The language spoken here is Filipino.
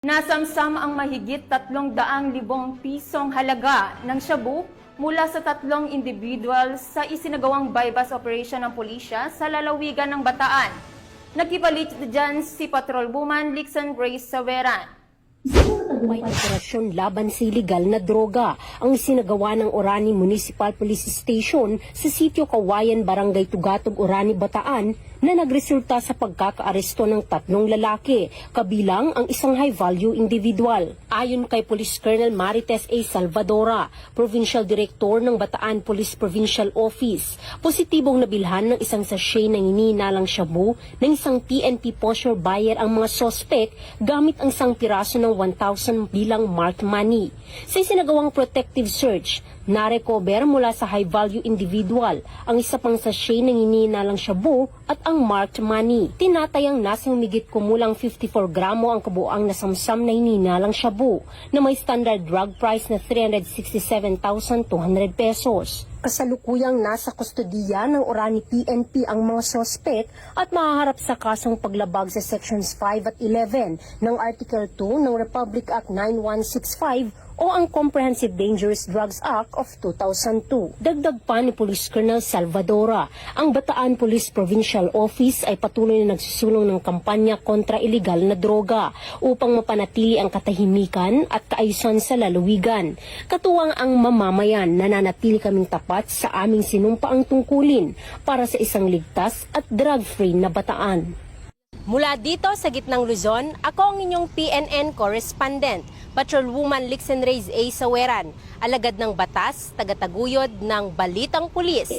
Nasamsam ang mahigit 300,000 pisong halaga ng shabu mula sa 3 individual sa isinagawang bypass operation ng pulisya sa lalawigan ng Bataan. Nagkipalit dyan si Patrolwoman Lixan Grace Saveran. May operasyon laban sa iligal na droga ang isinagawa ng Orani Municipal Police Station sa sitio Kawayan, Barangay Tugatog, Orani, Bataan na nagresulta sa pagkakaaresto ng 3 lalaki, kabilang ang isang high-value individual. Ayon kay Police Colonel Marites A. Salvadora, Provincial Director ng Bataan Police Provincial Office, positibong nabilhan ng isang sachet ng hinihinalang shabu ng isang PNP posture buyer ang mga sospek gamit ang isang piraso ng 1,000 bilang marked money. Sa isinagawang protective search, narecover mula sa high-value individual ang isa pang sachet ng hinihinalang shabu at ang marked money. Tinatayang nasa humigit kumulang 54 gramo ang kabuang nasamsam na hinihinalang shabu na may standard drug price na 367,200 pesos. Kasalukuyang nasa kustodiya ng Orani PNP ang mga sospek at mahaharap sa kasong paglabag sa Sections 5 at 11 ng Article 2 ng Republic Act 9165 o ang Comprehensive Dangerous Drugs Act of 2002. Dagdag pa ni Police Colonel Salvadora, ang Bataan Police Provincial Office ay patuloy na nagsusulong ng kampanya kontra iligal na droga upang mapanatili ang katahimikan at kaayusan sa lalawigan. Katuwang ang mamamayan, nananatili kaming tapat sa aming sinumpaang tungkulin para sa isang ligtas at drug-free na Bataan. Mula dito sa gitnang Luzon, ako ang inyong PNN correspondent, Patrolwoman Lixan Reyes A. Saveran, alagad ng batas, tagataguyod ng Balitang Pulis.